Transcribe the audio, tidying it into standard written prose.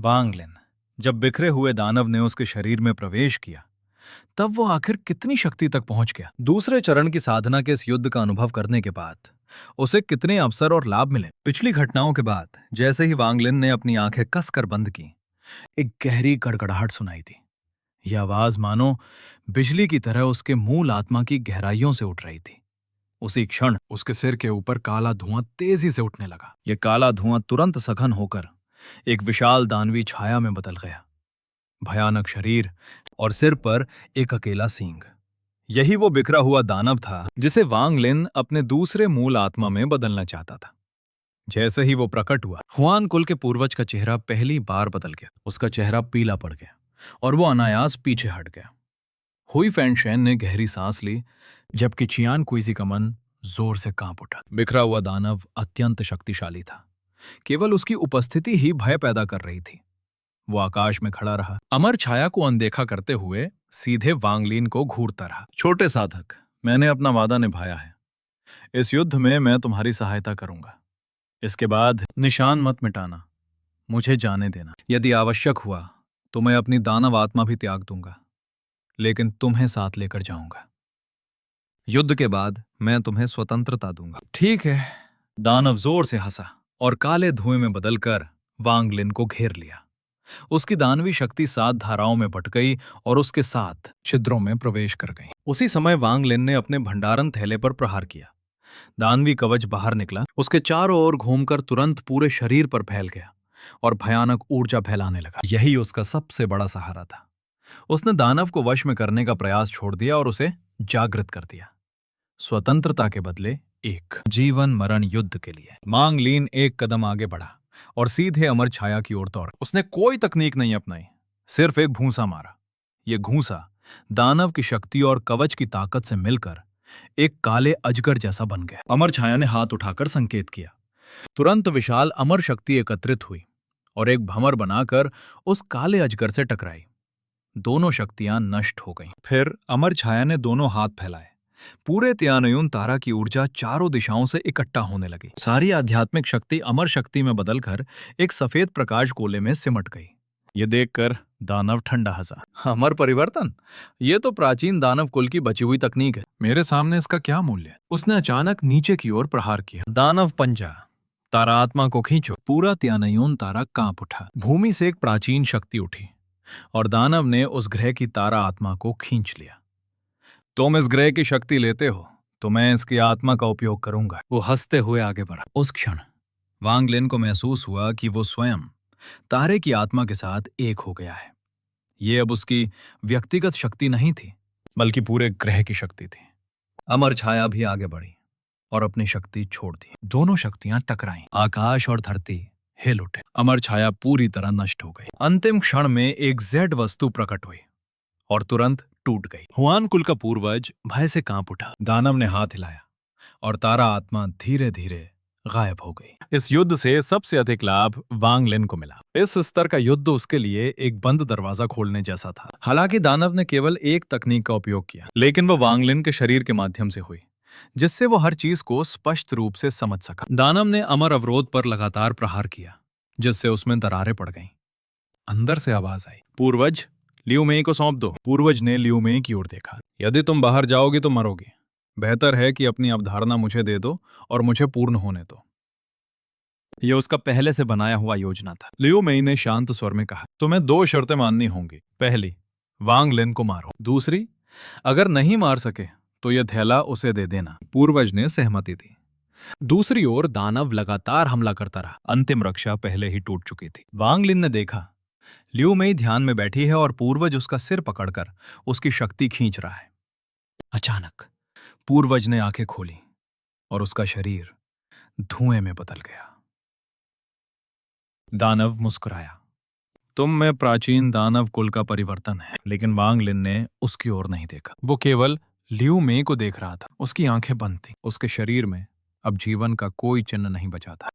वांगलिन, जब बिखरे हुए दानव ने उसके शरीर में प्रवेश किया, तब वो आखिर कितनी शक्ति तक पहुंच गया। दूसरे चरण की साधना के इस युद्ध का अनुभव करने के बाद उसे कितने अवसर और लाभ मिले। पिछली घटनाओं के बाद जैसे ही वांगलिन ने अपनी आंखें कसकर बंद की, एक गहरी गड़गड़ाहट सुनाई दी। यह आवाज मानो बिजली की तरह उसके मूल आत्मा की गहराइयों से उठ रही थी। उसी क्षण उसके सिर के ऊपर काला धुआं तेजी से उठने लगा। यह काला धुआं तुरंत सघन होकर एक विशाल दानवी छाया में बदल गया। भयानक शरीर और सिर पर एक अकेला सींग। यही वो बिखरा हुआ दानव था जिसे वांगलिन अपने दूसरे मूल आत्मा में बदलना चाहता था। जैसे ही वो प्रकट हुआ, हुआन कुल के पूर्वज का चेहरा पहली बार बदल गया। उसका चेहरा पीला पड़ गया और वो अनायास पीछे हट गया। हुई फैनशेन ने गहरी सांस ली, जबकि चियान कुइजी का मन जोर से कांप उठा। बिखरा हुआ दानव अत्यंत शक्तिशाली था। केवल उसकी उपस्थिति ही भय पैदा कर रही थी। वो आकाश में खड़ा रहा, अमर छाया को अनदेखा करते हुए सीधे वांगलिन को घूरता रहा। छोटे साधक, मैंने अपना वादा निभाया है। इस युद्ध में मैं तुम्हारी सहायता करूंगा। इसके बाद निशान मत मिटाना, मुझे जाने देना। यदि आवश्यक हुआ तो मैं अपनी दानव आत्मा भी त्याग दूंगा, लेकिन तुम्हें साथ लेकर जाऊंगा। युद्ध के बाद मैं तुम्हें स्वतंत्रता दूंगा। ठीक है। दानव जोर से हंसा और काले धुएं में बदलकर वांगलिन को घेर लिया। उसकी दानवी शक्ति 7 धाराओं में बट गई और उसके 7 छिद्रों में प्रवेश कर गई। उसी समय वांगलिन ने अपने भंडारण थैले पर प्रहार किया। दानवी कवच बाहर निकला, उसके चारों ओर घूमकर तुरंत पूरे शरीर पर फैल गया और भयानक ऊर्जा फैलाने लगा। यही उसका सबसे बड़ा सहारा था। उसने दानव को वश में करने का प्रयास छोड़ दिया और उसे जागृत कर दिया। स्वतंत्रता के बदले एक जीवन मरण युद्ध के लिए। वांगलिन एक कदम आगे बढ़ा और सीधे अमर छाया की ओर दौड़ा। उसने कोई तकनीक नहीं अपनाई, सिर्फ एक घूंसा मारा। यह घूंसा दानव की शक्ति और कवच की ताकत से मिलकर एक काले अजगर जैसा बन गया। अमर छाया ने हाथ उठाकर संकेत किया। तुरंत विशाल अमर शक्ति एकत्रित हुई और एक भंवर बनाकर उस काले अजगर से टकराई। दोनों शक्तियां नष्ट हो गईं। फिर अमर छाया ने दोनों हाथ फैलाए। पूरे त्यानयुन तारा की ऊर्जा चारों दिशाओं से इकट्ठा होने लगी। सारी आध्यात्मिक शक्ति अमर शक्ति में बदलकर एक सफेद प्रकाश गोले में सिमट गई। ये देखकर दानव ठंडा हंसा। अमर परिवर्तन? ये तो प्राचीन दानव कुल की बची हुई तकनीक है। मेरे सामने इसका क्या मूल्य? उसने अचानक नीचे की ओर प्रहार किया। दानव पंजा, तारा आत्मा को खींचो। पूरा त्यानयुन तारा कांप उठा। भूमि से एक प्राचीन शक्ति उठी और दानव ने उस ग्रह की तारा आत्मा को खींच लिया। तुम इस ग्रह की शक्ति लेते हो तो मैं इसकी आत्मा का उपयोग करूंगा। वो हंसते हुए आगे बढ़ा। उस क्षण वांगलिन को महसूस हुआ कि वो स्वयं तारे की आत्मा के साथ एक हो गया है। ये अब उसकी व्यक्तिगत शक्ति नहीं थी, बल्कि पूरे ग्रह की शक्ति थी। अमर छाया भी आगे बढ़ी और अपनी शक्ति छोड़ दी। दोनों शक्तियां टकराईं। आकाश और धरती हिल उठे। अमर छाया पूरी तरह नष्ट हो गई। अंतिम क्षण में एक जेड वस्तु प्रकट हुई और तुरंत टूट गई। हुआन कुल का पूर्वज भय से कांप उठा। दानव ने हाथ हिलाया और तारा आत्मा धीरे धीरे गायब हो गई। इस युद्ध से सबसे अधिक लाभ वांगलिन को मिला। इस स्तर का युद्ध उसके लिए एक बंद दरवाजा खोलने जैसा था। हालांकि दानव ने केवल एक तकनीक का उपयोग किया, लेकिन वह वांगलिन के शरीर के माध्यम से हुई, जिससे वो हर चीज को स्पष्ट रूप से समझ सका। दानव ने अमर अवरोध पर लगातार प्रहार किया, जिससे उसमें दरारें पड़ गईं। अंदर से आवाज आई, पूर्वज, लियू मेई को सौंप दो। पूर्वज ने लियू मेई की ओर देखा। यदि तुम बाहर जाओगी तो मरोगे। बेहतर है कि अपनी अवधारणा मुझे दे दो और मुझे पूर्ण होने दो। यह उसका पहले से बनाया हुआ योजना था। लियू मेई ने शांत स्वर में कहा, तुम्हें 2 शर्तें माननी होंगी। पहली, वांगलिन को मारो। दूसरी, अगर नहीं मार सके तो यह थैला उसे दे देना। पूर्वज ने सहमति दी। दूसरी ओर दानव लगातार हमला करता रहा। अंतिम रक्षा पहले ही टूट चुकी थी। वांगलिन ने देखा लियू मेई ध्यान में बैठी है और पूर्वज उसका सिर पकड़कर उसकी शक्ति खींच रहा है। अचानक पूर्वज ने आंखें खोली और उसका शरीर धुएं में बदल गया। दानव मुस्कुराया, तुम में प्राचीन दानव कुल का परिवर्तन है। लेकिन वांगलिन ने उसकी ओर नहीं देखा। वो केवल लियू मेई को देख रहा था। उसकी आंखें बंद थीं। उसके शरीर में अब जीवन का कोई चिन्ह नहीं बचा था।